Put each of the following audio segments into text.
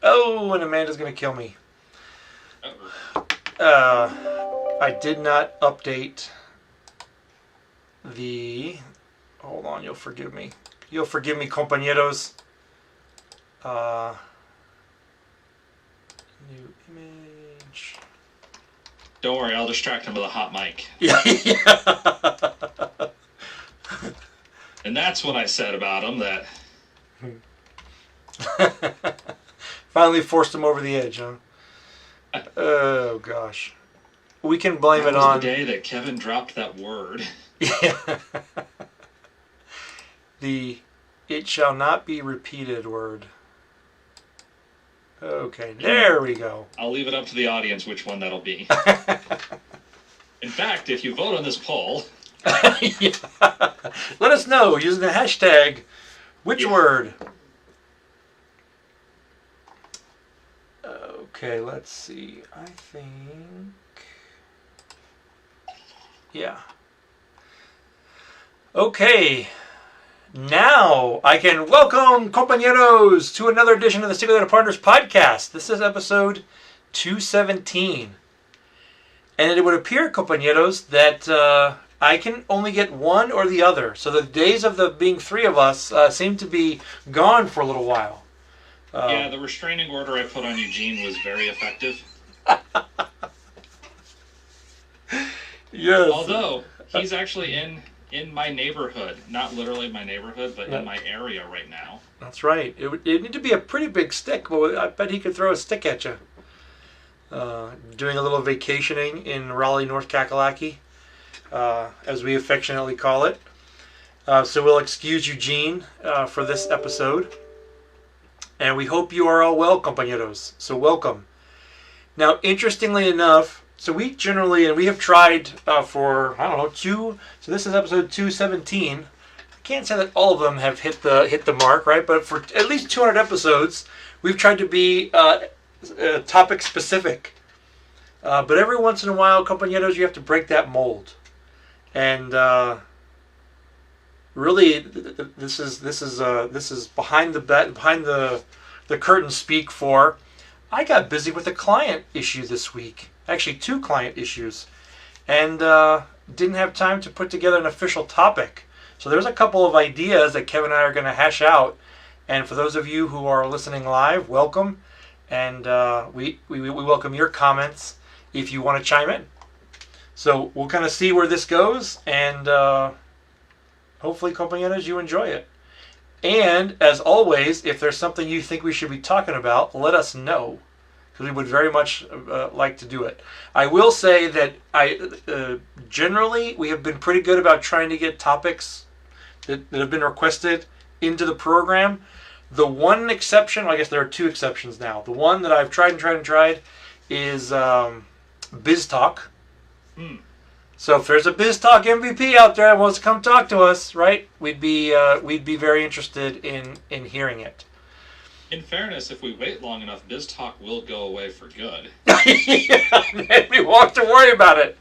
Oh, and Amanda's going to kill me. I did not update the... Hold on, you'll forgive me. You'll forgive me, compañeros. New image. Don't worry, I'll distract him with a hot mic. Yeah. And that's what I said about him, that... Finally forced him over the edge, huh? Oh, gosh. We can blame it on... That was the day that Kevin dropped that word. Yeah. The "it shall not be repeated" word. Okay, there we go. I'll leave it up to the audience which one that'll be. In fact, if you vote on this poll... Yeah. Let us know using the hashtag, which word? Okay, let's see. I think... Yeah. Okay. Now I can welcome compañeros to another edition of the SQL Data Partners Podcast. This is episode 217. And it would appear, compañeros, that I can only get one or the other. So the days of the being three of us seem to be gone for a little while. Yeah, the restraining order I put on Eugene was very effective. Yes. Although, he's actually in my neighborhood. Not literally my neighborhood, but in my area right now. That's right. It'd need to be a pretty big stick, but I bet he could throw a stick at you. Doing a little vacationing in Raleigh, North Kakalaki, as we affectionately call it. So we'll excuse Eugene for this episode. And we hope you are all well, compañeros. So welcome. Now, interestingly enough, so we generally, and we have tried for, I don't know, so this is episode 217. I can't say that all of them have hit the mark, right? But for at least 200 episodes, we've tried to be topic specific. But every once in a while, compañeros, you have to break that mold. And really, this is behind the curtain speak for. I got busy with a client issue this week. Actually, 2 client issues, and didn't have time to put together an official topic. So there's a couple of ideas that Kevin and I are going to hash out. And for those of you who are listening live, welcome. And we welcome your comments if you want to chime in. So we'll kind of see where this goes, and hopefully, compañeros, you enjoy it. And as always, if there's something you think we should be talking about, let us know, because we would very much like to do it. I will say that generally we have been pretty good about trying to get topics that have been requested into the program. The one exception, well, I guess there are 2 exceptions now. The one that I've tried is BizTalk. So if there's a BizTalk MVP out there that wants to come talk to us, right? We'd be very interested in hearing it. In fairness, if we wait long enough, BizTalk will go away for good. Yeah, we won't have to worry about it.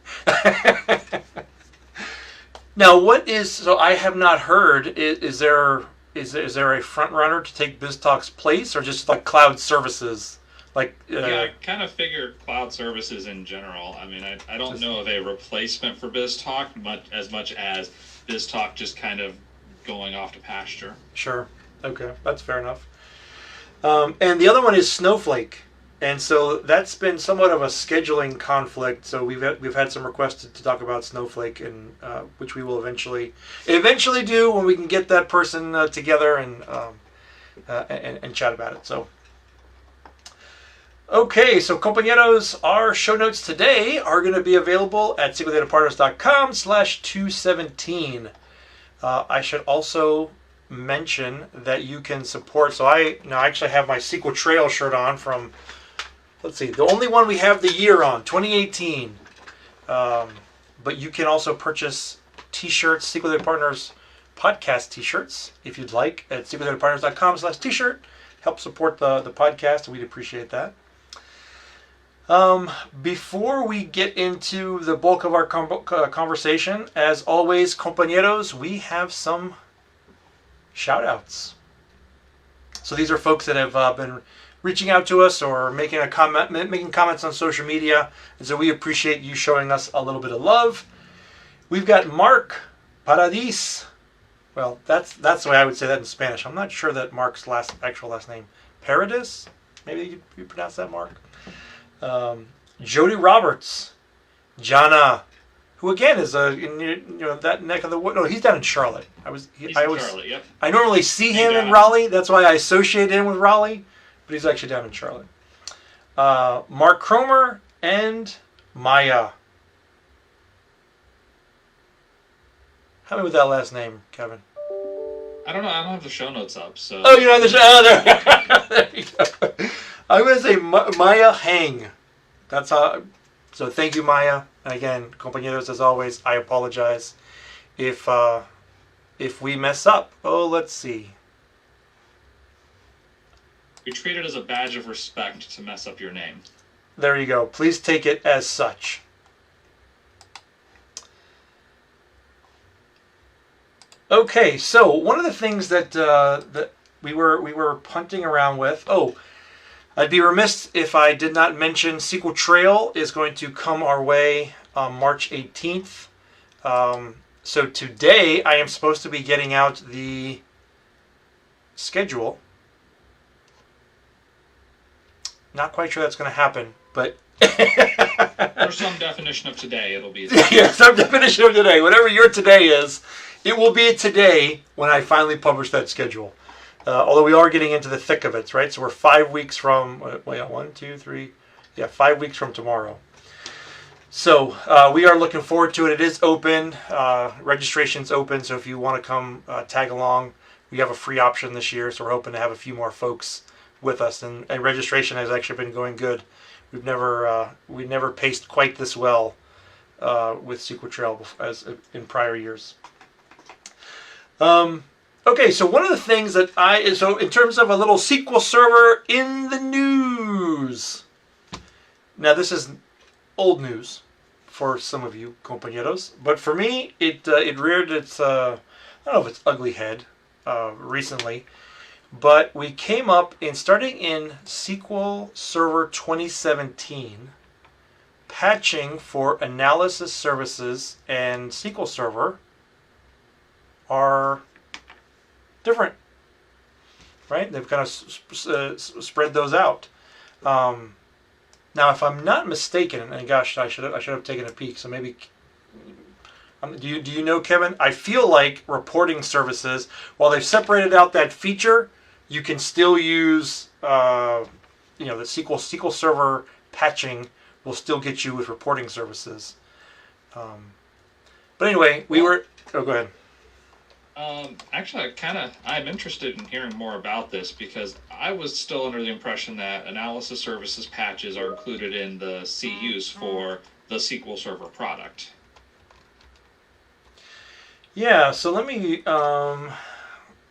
Now, so I have not heard, is there a front runner to take BizTalk's place, or just like cloud services? Yeah, I kind of figured cloud services in general. I mean, I don't know of a replacement for BizTalk as much as BizTalk just kind of going off to pasture. Sure. Okay, that's fair enough. And the other one is Snowflake, and so that's been somewhat of a scheduling conflict. So we've had some requests to talk about Snowflake, and which we will eventually do when we can get that person together and chat about it. So. Okay, so compañeros, our show notes today are going to be available at SQLDataPartners.com/217. I should also mention that you can support, so I actually have my SQL Trail shirt on from, let's see, the only one we have the year on, 2018. But you can also purchase t-shirts, SQL Data Partners Podcast t-shirts, if you'd like, at SQLDataPartners.com/t-shirt. Help support the podcast, and we'd appreciate that. Before we get into the bulk of our conversation, as always, compañeros, we have some shout-outs. So these are folks that have been reaching out to us or making comments on social media, and so we appreciate you showing us a little bit of love. We've got Mark Paradis. Well, that's the way I would say that in Spanish. I'm not sure that Mark's actual last name. Paradis? Maybe you pronounce that, Mark. Jody Roberts. Jana, who again is in that neck of the wood. No, he's down in Charlotte. He's in Charlotte, yep. I normally see him in Raleigh. That's why I associate him with Raleigh. But he's actually down in Charlotte. Mark Cromer and Maya. Help me with that last name, Kevin. I don't know. I don't have the show notes up. So. Oh, you know the show. Oh, there you go. I'm going to say Maya Hang. That's how. So thank you, Maya. And again, compañeros, as always, I apologize if we mess up. Oh, let's see. We treat it as a badge of respect to mess up your name. There you go. Please take it as such. Okay, so one of the things that we were punting around with. Oh, I'd be remiss if I did not mention SQL Trail is going to come our way on March 18th. So today I am supposed to be getting out the schedule. Not quite sure that's going to happen, but for some definition of today, it'll be today. Yeah, some definition of today. Whatever your today is, it will be today when I finally publish that schedule. Although we are getting into the thick of it, right? So we're 5 weeks from 5 weeks from tomorrow. So we are looking forward to it. It is open. Registration's open. So if you want to come tag along, we have a free option this year. So we're hoping to have a few more folks with us. And registration has actually been going good. We've never paced quite this well with SQL Trail as in prior years. Okay, so one of the things that so in terms of a little SQL Server in the news. Now this is old news for some of you compañeros, but for me it reared its I don't know if it's ugly head recently, but we came up starting in SQL Server 2017, patching for analysis services and SQL Server are different, right? They've kind of spread those out. Now, if I'm not mistaken, and gosh, I should have taken a peek. So maybe, do you know, Kevin? I feel like reporting services, while they've separated out that feature, you can still use, the SQL Server patching will still get you with reporting services. But anyway, go ahead. Actually, I'm interested in hearing more about this because I was still under the impression that analysis services patches are included in the CUs for the SQL Server product. Yeah, so let me,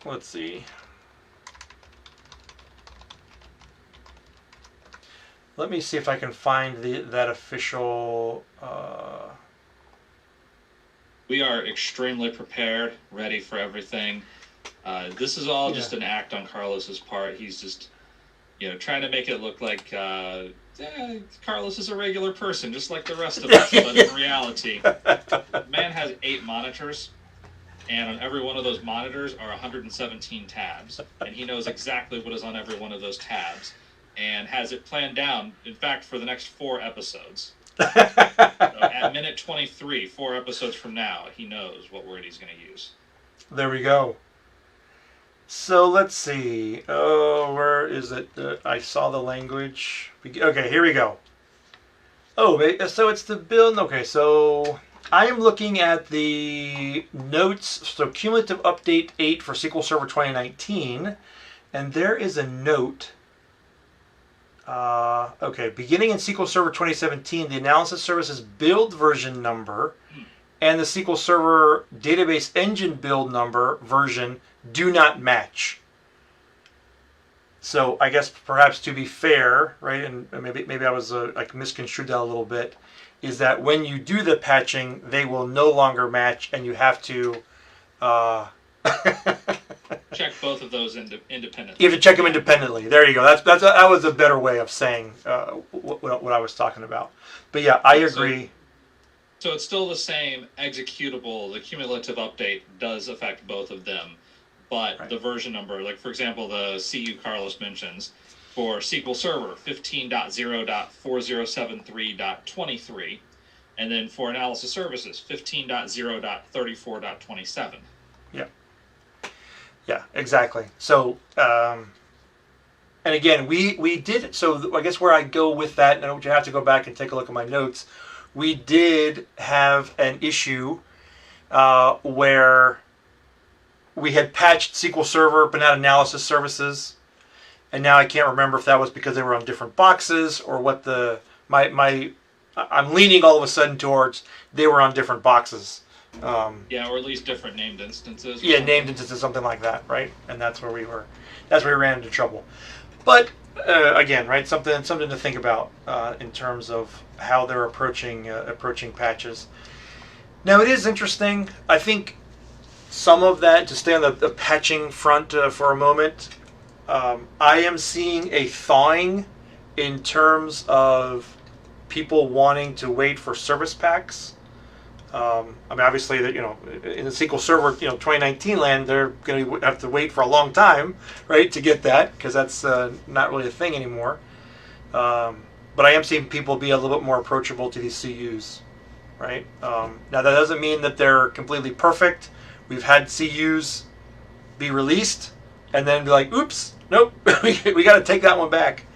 let's see. Let me see if I can find that official... We are extremely prepared, ready for everything. This is all just an act on Carlos's part. He's just, trying to make it look like Carlos is a regular person, just like the rest of us. But in reality, the man has 8 monitors, and on every one of those monitors are 117 tabs. And he knows exactly what is on every one of those tabs, and has it planned down, in fact, for the next 4 episodes. So at minute 23, 4 episodes from now, he knows what word he's going to use. There we go. So let's see. Oh, where is it? I saw the language. Okay, here we go. Oh, so it's the build. Okay, so I am looking at the notes. So cumulative update 8 for SQL Server 2019. And there is a note. Beginning in SQL Server 2017, the analysis services build version number and the SQL Server database engine build number version do not match. So I guess perhaps to be fair, right, and maybe I was misconstrued that a little bit, is that when you do the patching, they will no longer match, and you have to check both of those independently. You have to check them independently. There you go. That was a better way of saying what I was talking about. But yeah, I agree. So it's still the same executable. The cumulative update does affect both of them, but the version number, like for example, the CU Carlos mentions for SQL Server 15.0.4073.23, and then for analysis services 15.0.34.27. Yeah, exactly. So, and again, we did. So I guess where I go with that, and I would have to go back and take a look at my notes. We did have an issue where we had patched SQL Server but not analysis services, and now I can't remember if that was because they were on different boxes or what I'm leaning all of a sudden towards they were on different boxes. Or at least different named instances. Yeah, named instances, something like that, right? And that's where we were. That's where we ran into trouble. But again, right, something to think about in terms of how they're approaching patches. Now, it is interesting. I think some of that, to stay on the patching front for a moment, I am seeing a thawing in terms of people wanting to wait for service packs. I mean, obviously, that in the SQL Server, 2019 land, they're going to have to wait for a long time, right, to get that because that's not really a thing anymore. But I am seeing people be a little bit more approachable to these CUs, right? Now that doesn't mean that they're completely perfect. We've had CUs be released and then be like, "Oops, nope, we got to take that one back."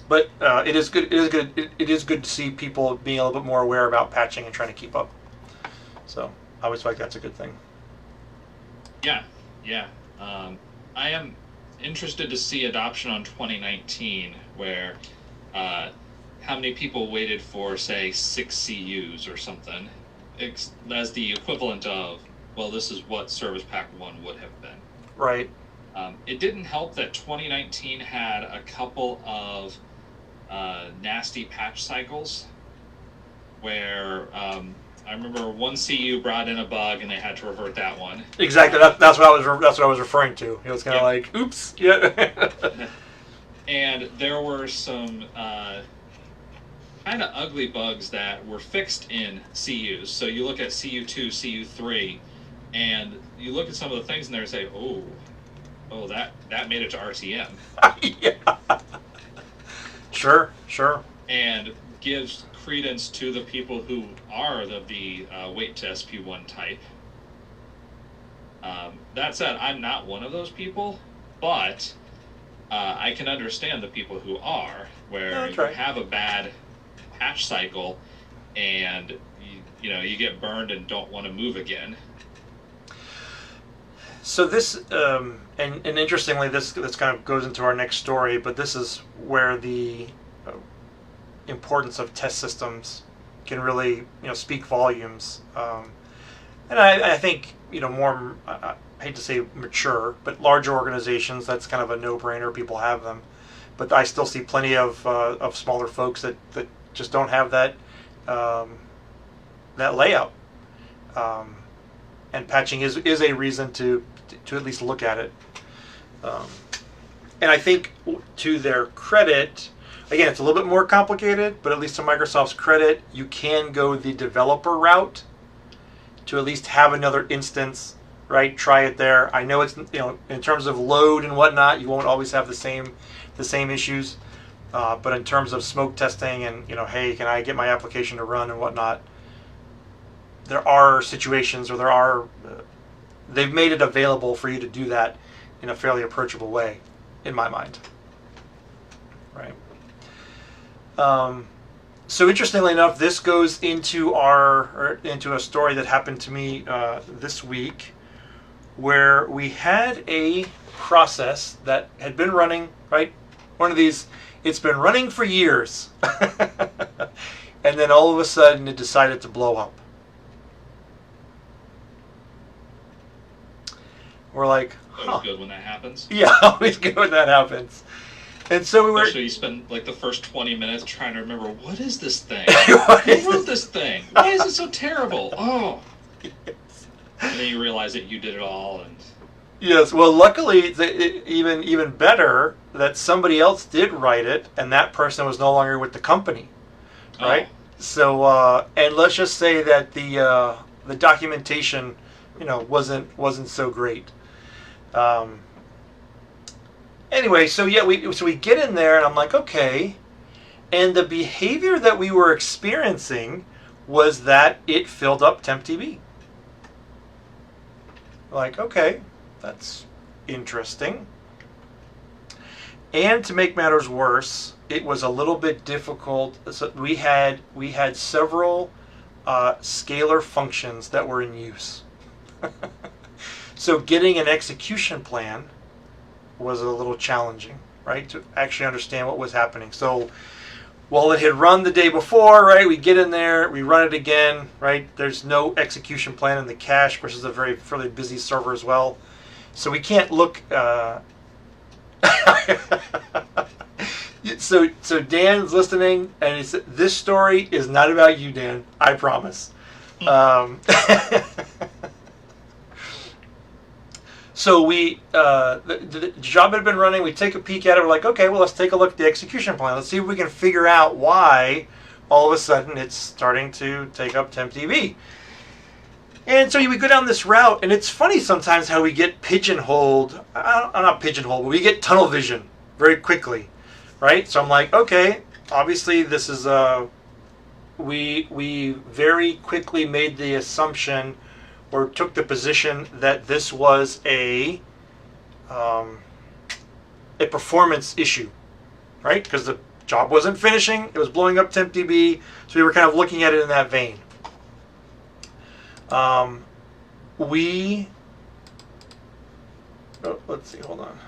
But it is good. It is good to see people being a little bit more aware about patching and trying to keep up. So I always feel like that's a good thing. Yeah. I am interested to see adoption on 2019, where how many people waited for, say, 6 CUs or something, as the equivalent of, well, this is what Service Pack 1 would have been. Right. It didn't help that 2019 had a couple of nasty patch cycles where I remember one CU brought in a bug and they had to revert that one. Exactly. That's what I was referring to. It was kind of like, oops. Yeah. And there were some kind of ugly bugs that were fixed in CUs. So you look at CU2, CU3, and you look at some of the things in there and say, oh, that made it to RTM. Yeah. Sure. And gives credence to the people who are the wait to SP1 type. That said, I'm not one of those people, but I can understand the people who are, where you have a bad patch cycle and you get burned and don't want to move again. So this, and interestingly, this kind of goes into our next story, but this is where the importance of test systems can really, speak volumes. And I think, more, I hate to say mature, but larger organizations, that's kind of a no-brainer. People have them. But I still see plenty of smaller folks that just don't have that layout. And patching is a reason to at least look at it. And I think to their credit, again, it's a little bit more complicated, but at least to Microsoft's credit, you can go the developer route to at least have another instance, right? Try it there. I know it's, in terms of load and whatnot, you won't always have the same issues. But in terms of smoke testing and, hey, can I get my application to run and whatnot, there are situations where they've made it available for you to do that in a fairly approachable way, in my mind. Right. So interestingly enough, this goes into into a story that happened to me this week, where we had a process that had been running, right? One of these, it's been running for years, and then all of a sudden it decided to blow up. We're like, always good when that happens. Yeah, always good when that happens. And so we were. Especially you spend like the first 20 minutes trying to remember, what is this thing? Who wrote this thing? Why is it so terrible? Oh. Yes. And then you realize that you did it all, and Yes, well, luckily, even better that somebody else did write it, and that person was no longer with the company, right? oh, So, and let's just say that the documentation, wasn't so great. Um, anyway, so yeah, we get in there, and I'm like, okay, and the behavior that we were experiencing was that it filled up tempdb. Like, okay, that's interesting. And to make matters worse, it was a little bit difficult. So we had several scalar functions that were in use. So getting an execution plan was a little challenging, right? To actually understand what was happening. So while it had run the day before, right, we get in there, we run it again, right? There's no execution plan in the cache, which is a fairly busy server as well. So we can't look. So Dan's listening, and he said, "This story is not about you, Dan. I promise." So the job had been running. We take a peek at it. We're like, okay, well, let's take a look at the execution plan. Let's see if we can figure out why all of a sudden it's starting to take up tempdb. And so we go down this route, and it's funny sometimes how we get pigeonholed. I'm not pigeonholed, but we get tunnel vision very quickly, right? So I'm like, okay, obviously this is we very quickly made the assumption or took the position that this was a performance issue, right? Because the job wasn't finishing, it was blowing up tempdb, so we were kind of looking at it in that vein. Let's see, hold on.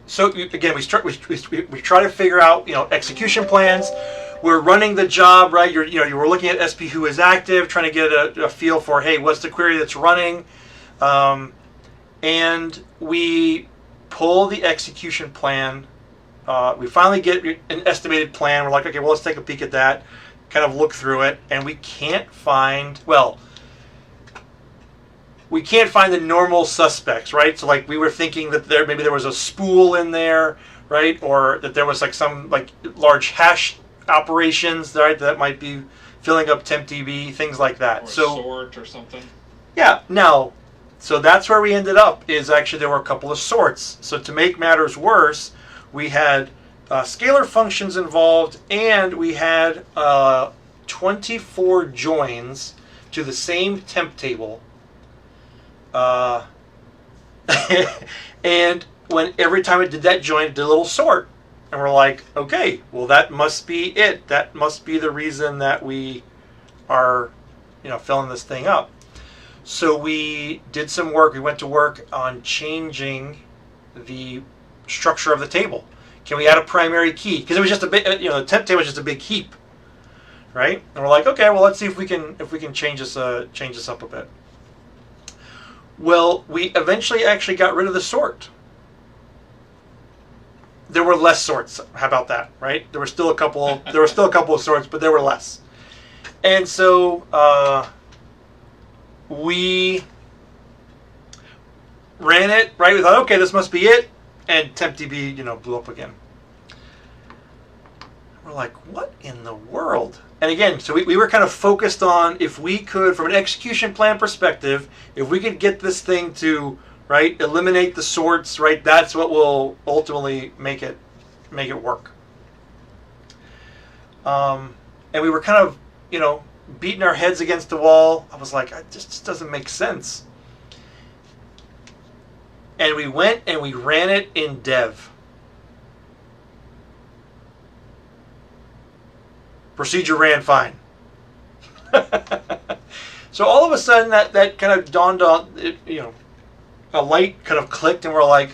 So again, we try to figure out, execution plans. We're running the job, right? You were looking at SP who is active, trying to get a feel for, hey, what's the query that's running, and we pull the execution plan. We finally get an estimated plan. We're like, okay, well, let's take a peek at that, kind of look through it, and we can't find the normal suspects, right? So like we were thinking that maybe there was a spool in there, right? Or that there was like some like large hash operations, right? That might be filling up tempdb, things like that. Or a sort or something. Yeah, so that's where we ended up, is actually there were a couple of sorts. So to make matters worse, we had scalar functions involved, and we had 24 joins to the same temp table. And every time it did that join, it did a little sort. And we're like, okay, well, that must be it. That must be the reason that we are, filling this thing up. So we did some work. We went to work on changing the structure of the table. Can we add a primary key? Because it was just a bit, the temp table was just a big heap, right? And we're like, okay, well, let's see if we can change this up a bit. Well, we eventually actually got rid of the sort. There were less sorts. How about that, right? There were still a couple of sorts, but there were less. And so we ran it, right? We thought, okay, this must be it. And tempdb, blew up again. We're like, what in the world? And again, so we were kind of focused on, if we could, from an execution plan perspective, if we could get this thing to, right, eliminate the sorts, right, that's what will ultimately make it work. And we were kind of, beating our heads against the wall. I was like, it just doesn't make sense. And we went and we ran it in dev. Procedure ran fine. So all of a sudden that kind of dawned on, a light kind of clicked, and we're like,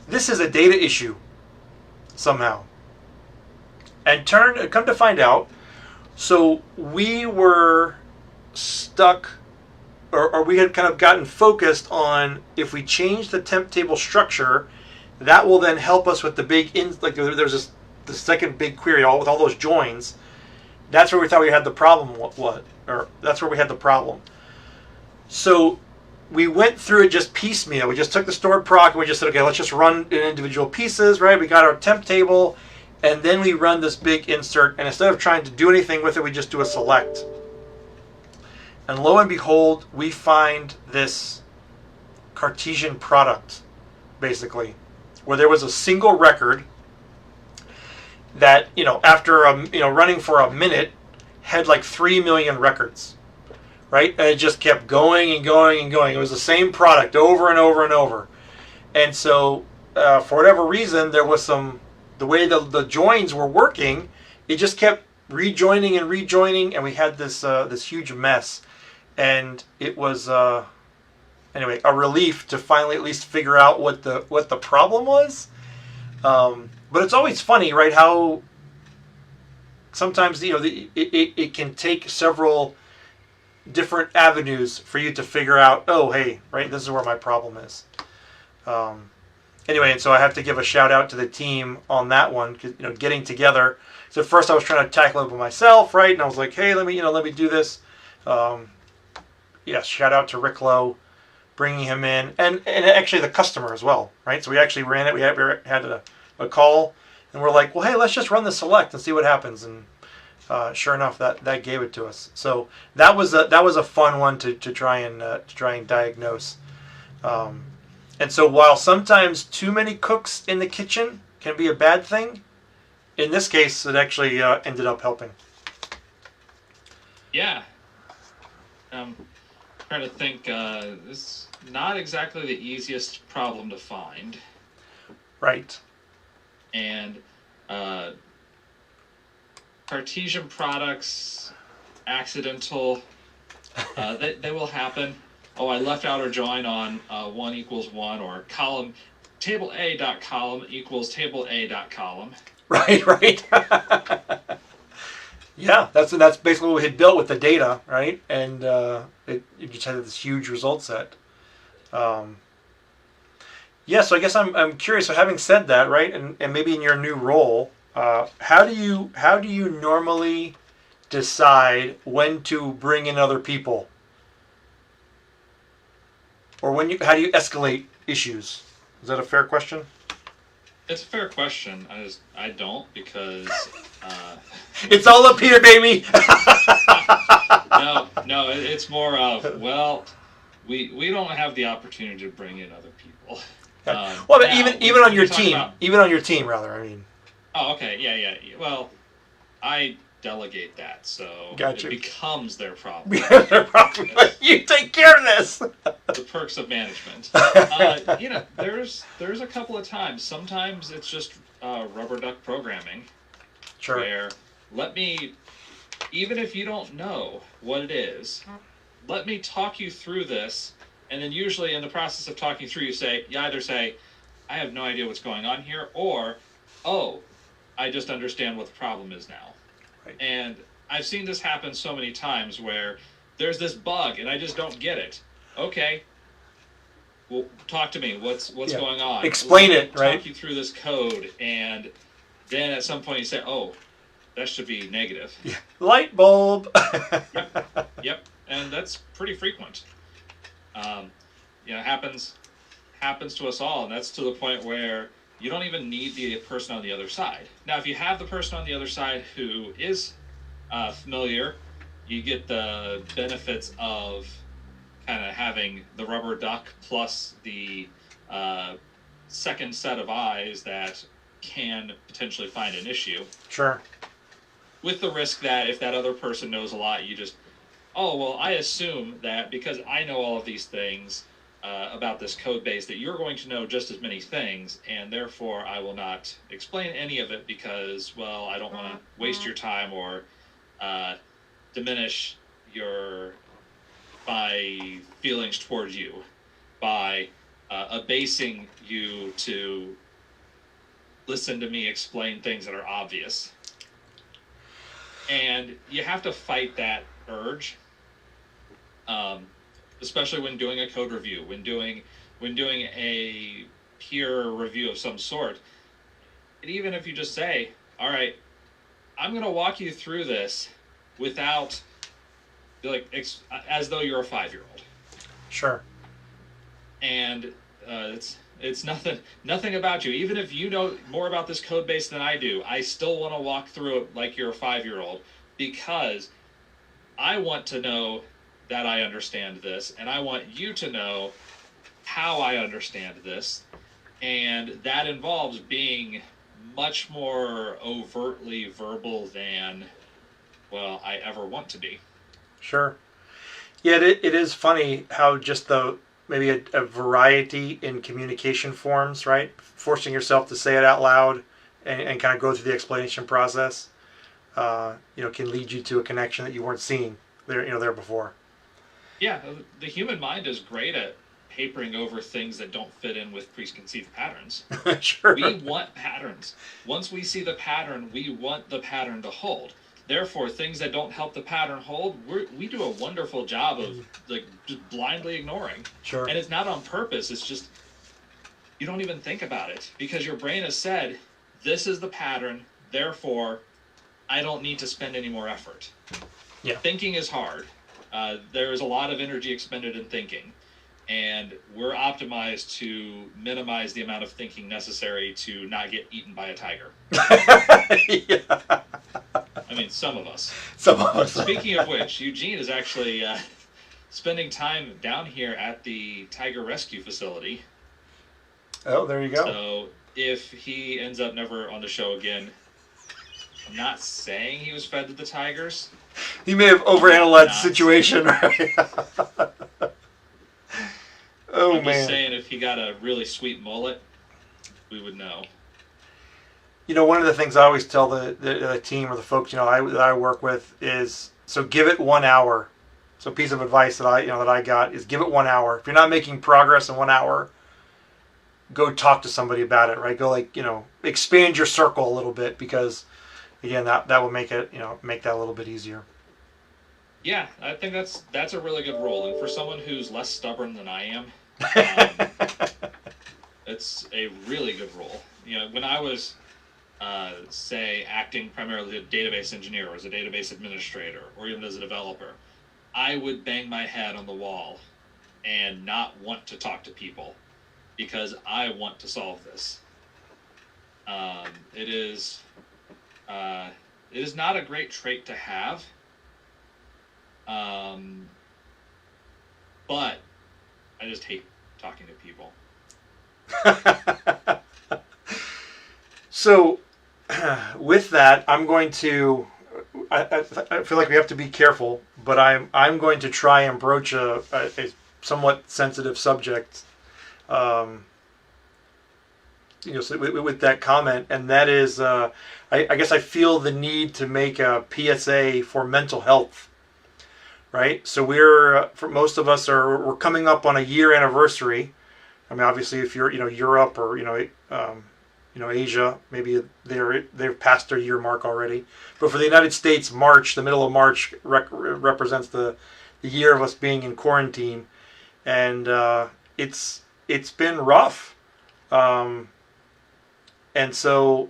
this is a data issue somehow. And come to find out, so we were stuck, or we had kind of gotten focused on, if we change the temp table structure, that will then help us with the big, there's this the second big query, all with all those joins, that's where we thought we had the problem. That's where we had the problem. So we went through it just piecemeal. We just took the stored proc and we just said, okay, let's just run in individual pieces, right? We got our temp table, and then we run this big insert, and instead of trying to do anything with it, we just do a select. And lo and behold, we find this Cartesian product, basically, where there was a single record that, after running for a minute, had like 3 million records, right? And it just kept going and going and going. It was the same product over and over and over. And so, for whatever reason, there was the way the joins were working, it just kept rejoining, and we had this huge mess. And it was anyway a relief to finally at least figure out what the problem was. But it's always funny, right? How sometimes it can take several different avenues for you to figure out. Oh, hey, right, this is where my problem is. Anyway, and so I have to give a shout out to the team on that one, because getting together. So at first I was trying to tackle it by myself, right? And I was like, hey, let me do this. Shout out to Rick Lowe, bringing him in, and actually the customer as well, right? So we actually ran it. We had a call, and we're like, well, hey, let's just run the select and see what happens. And sure enough, that gave it to us. So that was a fun one to try and diagnose. And so while sometimes too many cooks in the kitchen can be a bad thing, in this case, it actually ended up helping. Yeah. Trying to think, this is not exactly the easiest problem to find. Right. And Cartesian products, accidental, they will happen. Oh, I left out or join on 1 equals 1, or column, table A dot column equals table A dot column. Right. Yeah, that's basically what we had built with the data, right? And it just had this huge result set. So I guess I'm curious. So having said that, right, and maybe in your new role, how do you normally decide when to bring in other people, or how do you escalate issues? Is that a fair question? It's a fair question. I don't, because it's all up here, baby. No, it's more of, well, we don't have the opportunity to bring in other people. Well, but even on your team, rather. I mean. Oh, okay, yeah. Well, I delegate that, so gotcha. It becomes their problem. You take care of this. The perks of management. There's a couple of times. Sometimes it's just rubber duck programming. Sure. Where even if you don't know what it is, let me talk you through this, and then usually in the process of talking through, you either say, I have no idea what's going on here, or, oh, I just understand what the problem is now. Right. And I've seen this happen so many times where there's this bug and I just don't get it. Okay, well, talk to me. What's going on? Explain it, right? Talk you through this code, and then at some point you say, oh, that should be negative. Yeah. Light bulb. Yep. And that's pretty frequent. Happens to us all, and that's to the point where you don't even need the person on the other side. Now, if you have the person on the other side who is familiar, you get the benefits of kind of having the rubber duck plus the second set of eyes that can potentially find an issue. Sure. With the risk that if that other person knows a lot, you just, oh, well, I assume that because I know all of these things about this code base, that you're going to know just as many things, and therefore I will not explain any of it because, well, I don't want to waste your time or diminish my feelings towards you by abasing you to listen to me explain things that are obvious. And you have to fight that urge. Especially when doing a code review, when doing a peer review of some sort. And even if you just say, all right, I'm going to walk you through this without, as though you're a 5-year-old. Sure. And it's nothing about you. Even if you know more about this code base than I do, I still want to walk through it like you're a 5-year-old, because I want to know that I understand this, and I want you to know how I understand this, and that involves being much more overtly verbal than, well, I ever want to be. Sure. Yeah, it is funny how just maybe a variety in communication forms, right? Forcing yourself to say it out loud and kind of go through the explanation process, can lead you to a connection that you weren't seeing there before. Yeah, the human mind is great at papering over things that don't fit in with preconceived patterns. Sure. We want patterns. Once we see the pattern, we want the pattern to hold. Therefore, things that don't help the pattern hold, we do a wonderful job of just blindly ignoring. Sure. And it's not on purpose. It's just you don't even think about it, because your brain has said, this is the pattern, therefore I don't need to spend any more effort. Yeah. Thinking is hard. There is a lot of energy expended in thinking, and we're optimized to minimize the amount of thinking necessary to not get eaten by a tiger. Yeah. I mean, some of us. Some of us. Speaking of which, Eugene is actually spending time down here at the tiger rescue facility. Oh, there you go. So if he ends up never on the show again, I'm not saying he was fed to the tigers. He may have overanalyzed the situation, right? Oh, I'm man. just saying, if he got a really sweet mullet, we would know. One of the things I always tell the team or the folks that I work with is, so give it 1 hour. So a piece of advice that I got is give it 1 hour. If you're not making progress in 1 hour, go talk to somebody about it, right? Go expand your circle a little bit, because again, that will make it, make that a little bit easier. Yeah, I think that's a really good rule. And for someone who's less stubborn than I am, it's a really good rule. When I was, say, acting primarily as a database engineer or as a database administrator or even as a developer, I would bang my head on the wall and not want to talk to people because I want to solve this. It is not a great trait to have, but I just hate talking to people. So, with that, I'm going to. I feel like we have to be careful, but I'm going to try and broach a somewhat sensitive subject. So with that comment, and that is, I guess I feel the need to make a PSA for mental health. Right, so for most of us we're coming up on a year anniversary. I mean, obviously, if you're Europe or Asia, maybe they've passed their year mark already. But for the United States, the middle of March represents the year of us being in quarantine, and it's been rough. And so.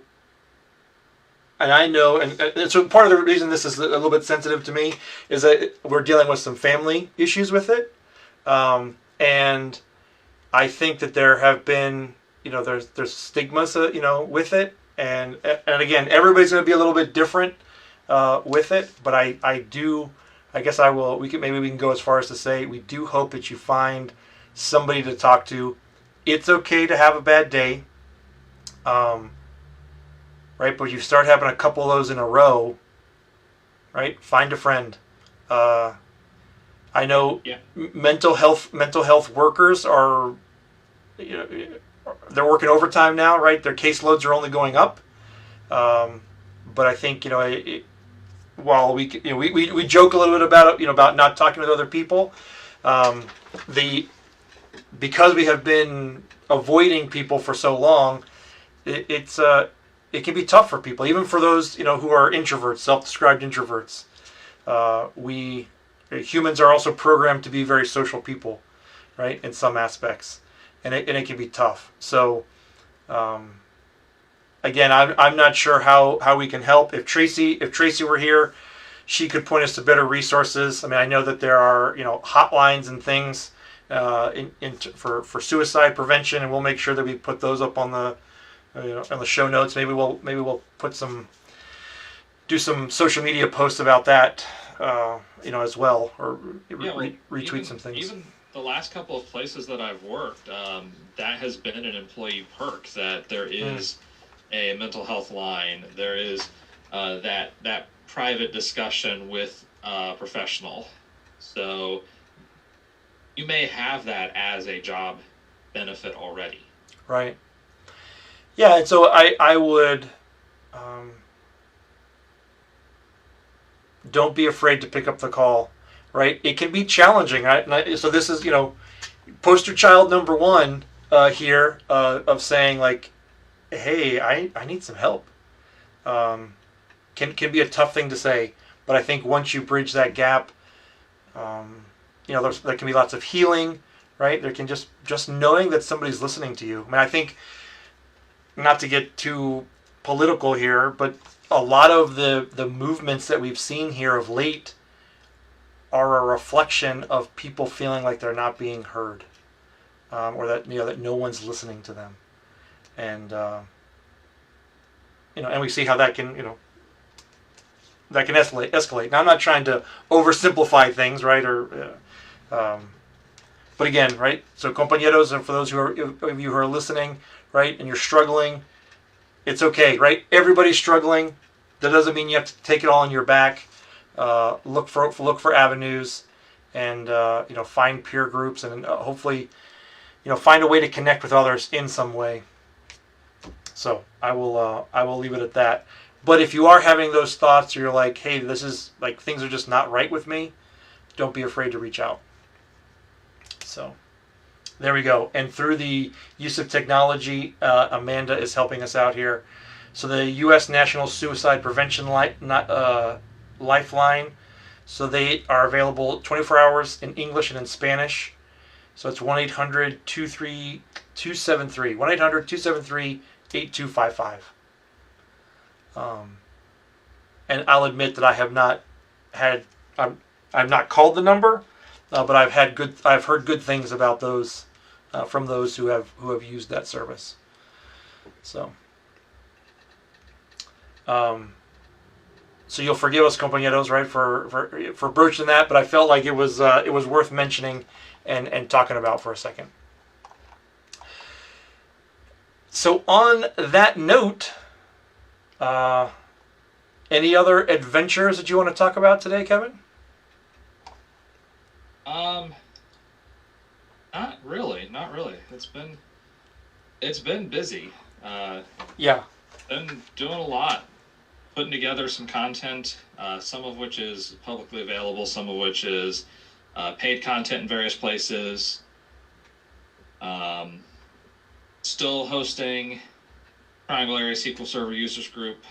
And I know, and so part of the reason this is a little bit sensitive to me is that we're dealing with some family issues with it, and I think that there have been, there's stigmas, with it, and again, everybody's going to be a little bit different with it, but I guess we can go as far as to say we do hope that you find somebody to talk to. It's okay to have a bad day. Right, but you start having a couple of those in a row, right? Find a friend. I know mental health workers are, they're working overtime now, right? Their caseloads are only going up. But I think while we joke a little bit about it, about not talking with other people, because we have been avoiding people for so long, it can be tough for people, even for those who are introverts, self-described introverts. Humans are also programmed to be very social people, right? In some aspects, and it can be tough. So, again, I'm not sure how we can help. If Tracy were here, she could point us to better resources. I mean, I know that there are hotlines and things for suicide prevention, and we'll make sure that we put those up on the on the show notes. Maybe we'll do some social media posts about that as well, or retweet some things. Even the last couple of places that I've worked, that has been an employee perk, that there is a mental health line. There is that private discussion with a professional. So you may have that as a job benefit already. Right. Yeah, and so I would don't be afraid to pick up the call, right? It can be challenging. So this is, poster child number one here of saying like, hey, I need some help. Can be a tough thing to say, but I think once you bridge that gap, there can be lots of healing, right? There can just knowing that somebody's listening to you. I mean, I think, not to get too political here, but a lot of the movements that we've seen here of late are a reflection of people feeling like they're not being heard, or that that no one's listening to them, and and we see how that can that can escalate. Now, I'm not trying to oversimplify things, right? But again, right? So, compañeros, and for those of you who are listening, right, and you're struggling, it's okay, right? Everybody's struggling. That doesn't mean you have to take it all on your back. Look for avenues, and find peer groups, and hopefully, find a way to connect with others in some way. So I will leave it at that. But if you are having those thoughts, or you're like, hey, this is like things are just not right with me, don't be afraid to reach out. So there we go. And through the use of technology, Amanda is helping us out here. So the U.S. National Suicide Prevention Lifeline, so they are available 24 hours in English and in Spanish. So it's 1-800-273 1-800-273-8255. And I'll admit that I have not had, I've not called the number, but I've heard good things about those from those who have used that service. So you'll forgive us, compañeros, right, for broaching that, but I felt like it was worth mentioning and talking about for a second. So on that note, any other adventures that you want to talk about today, Kevin? Not really. It's been busy. Yeah. Been doing a lot, putting together some content, some of which is publicly available, some of which is paid content in various places. Still hosting Triangle Area SQL Server Users Group,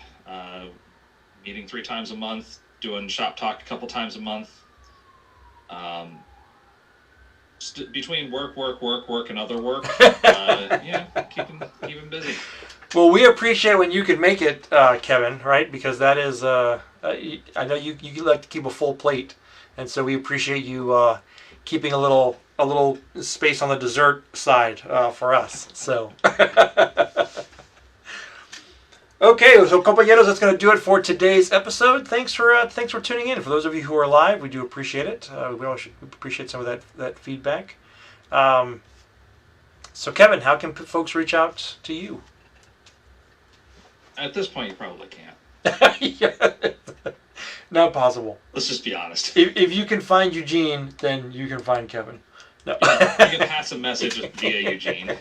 meeting 3 times a month, doing shop talk a couple times a month. Between work, and other work, keeping busy. Well, we appreciate when you can make it, Kevin, right? Because that is, I know you like to keep a full plate, and so we appreciate you keeping a little space on the dessert side for us. So, okay, so compañeros, that's going to do it for today's episode. Thanks for tuning in. For those of you who are live, we do appreciate it. We appreciate some of that feedback. So, Kevin, how can folks reach out to you? At this point, you probably can't. Yeah. Not possible. Let's just be honest. If you can find Eugene, then you can find Kevin. No. You can pass a message via Eugene.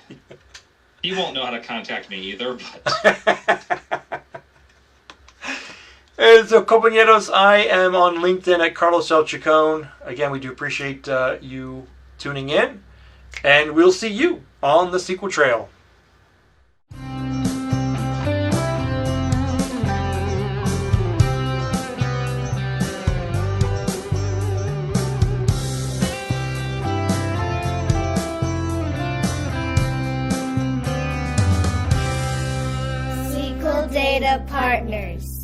He won't know how to contact me either, but... And so, compañeros, I am on LinkedIn at Carlos L. Chacon. Again, we do appreciate you tuning in, and we'll see you on the SQL Trail. SQL Data Partners.